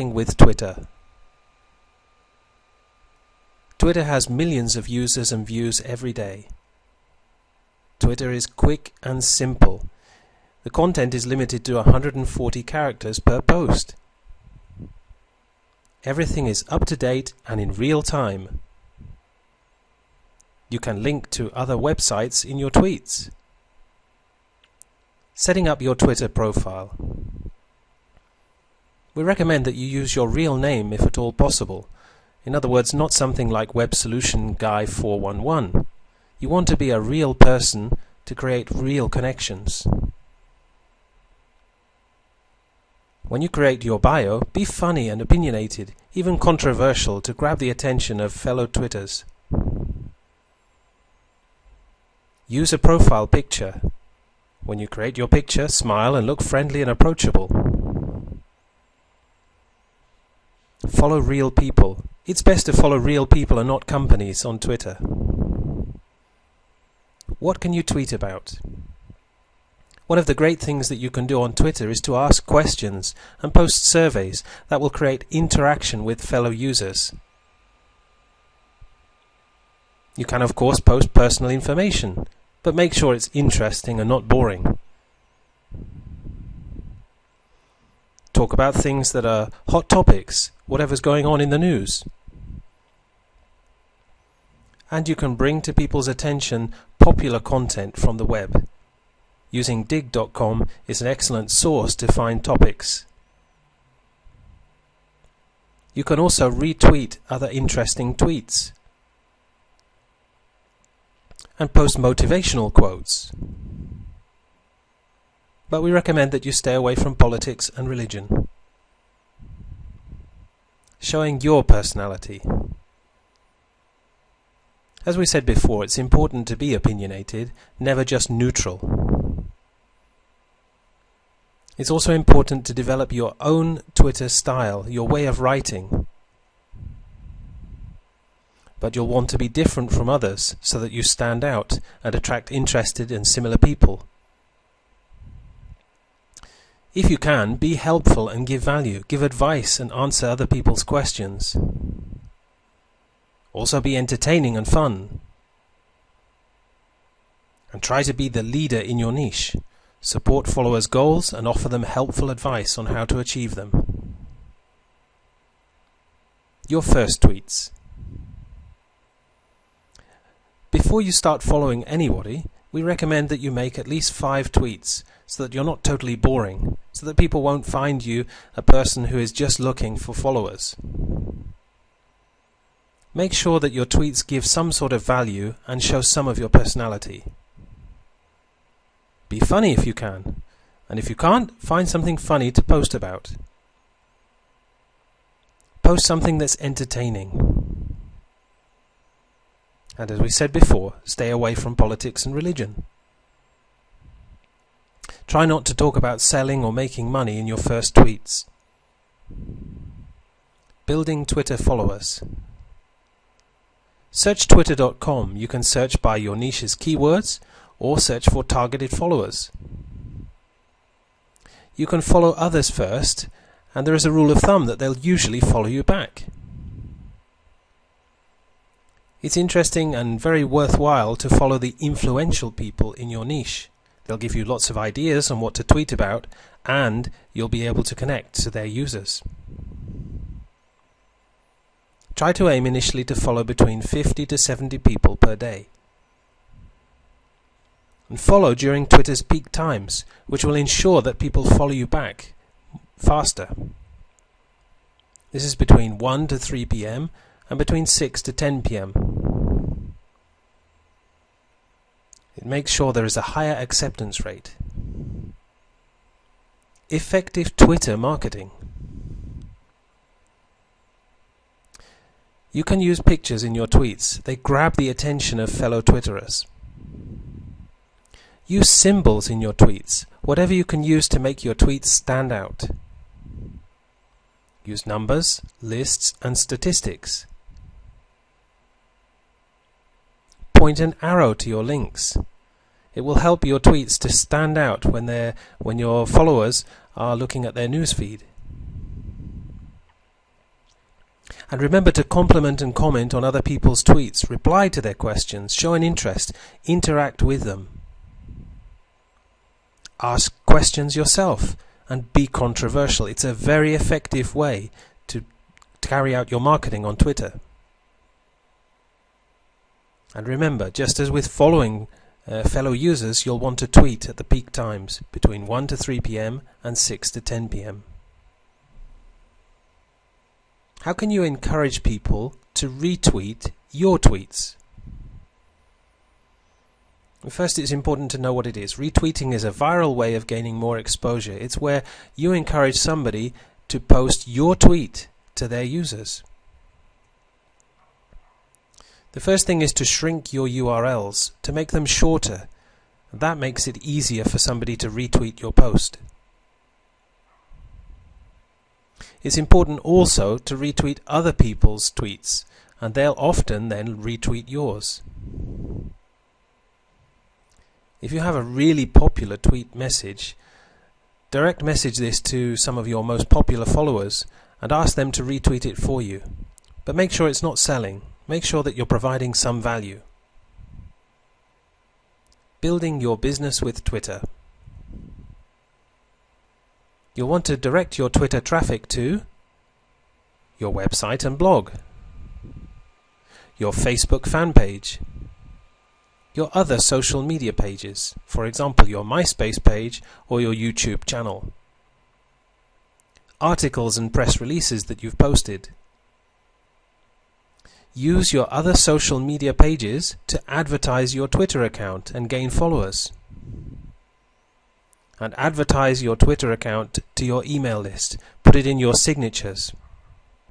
With Twitter. Twitter has millions of users and views every day. Twitter is quick and simple. The content is limited to 140 characters per post. Everything is up to date and in real time. You can link to other websites in your tweets. Setting up your Twitter profile. We recommend that you use your real name if at all possible. In other words, not something like Web Solution Guy 411. You want to be a real person to create real connections. When you create your bio, be funny and opinionated, even controversial, to grab the attention of fellow Twitters. Use a profile picture. When you create your picture, smile and look friendly and approachable. Follow real people. It's best to follow real people and not companies on Twitter. What can you tweet about? One of the great things that you can do on Twitter is to ask questions and post surveys that will create interaction with fellow users. You can of course post personal information, but make sure it's interesting and not boring. Talk about things that are hot topics, whatever's going on in the news. And you can bring to people's attention popular content from the web. Using Digg.com is an excellent source to find topics. You can also retweet other interesting tweets and post motivational quotes. But we recommend that you stay away from politics and religion. Showing your personality. As we said before, it's important to be opinionated, never just neutral. It's also important to develop your own Twitter style, your way of writing. But you'll want to be different from others so that you stand out and attract interested and similar people. If you can, be helpful and give value, give advice and answer other people's questions. Also be entertaining and fun. And try to be the leader in your niche. Support followers' goals and offer them helpful advice on how to achieve them. Your first tweets. Before you start following anybody, we recommend that you make at least 5 tweets so that you're not totally boring, so that people won't find you a person who is just looking for followers. Make sure that your tweets give some sort of value and show some of your personality. Be funny if you can, and if you can't, find something funny to post about. Post something that's entertaining. And as we said before, stay away from politics and religion. Try not to talk about selling or making money in your first tweets. Building Twitter followers. Search twitter.com. You can search by your niche's keywords or search for targeted followers. You can follow others first, and there is a rule of thumb that they'll usually follow you back. It's interesting and very worthwhile to follow the influential people in your niche. They'll give you lots of ideas on what to tweet about, and you'll be able to connect to their users. Try to aim initially to follow between 50 to 70 people per day. And follow during Twitter's peak times, which will ensure that people follow you back faster. This is between 1 to 3 p.m. and between 6 to 10 p.m. It makes sure there is a higher acceptance rate. Effective Twitter marketing. You can use pictures in your tweets. They grab the attention of fellow Twitterers. Use symbols in your tweets, whatever you can use to make your tweets stand out. Use numbers, lists, and statistics. Point an arrow to your links. It will help your tweets to stand out when your followers are looking at their newsfeed. And remember to compliment and comment on other people's tweets, reply to their questions, show an interest, interact with them. Ask questions yourself and be controversial. It's a very effective way to carry out your marketing on Twitter. And remember, just as with following fellow users, you'll want to tweet at the peak times between 1 to 3 p.m. and 6 to 10 p.m. How can you encourage people to retweet your tweets? First, it's important to know what it is. Retweeting is a viral way of gaining more exposure. It's where you encourage somebody to post your tweet to their users. The first thing is to shrink your URLs, to make them shorter. That makes it easier for somebody to retweet your post. It's important also to retweet other people's tweets, and they'll often then retweet yours. If you have a really popular tweet message, direct message this to some of your most popular followers and ask them to retweet it for you. But make sure it's not selling. Make sure that you're providing some value. Building your business with Twitter. You'll want to direct your Twitter traffic to your website and blog, your Facebook fan page, your other social media pages, for example your MySpace page or your YouTube channel, articles and press releases that you've posted. Use your other social media pages to advertise your Twitter account and gain followers. And advertise your Twitter account to your email list. Put it in your signatures.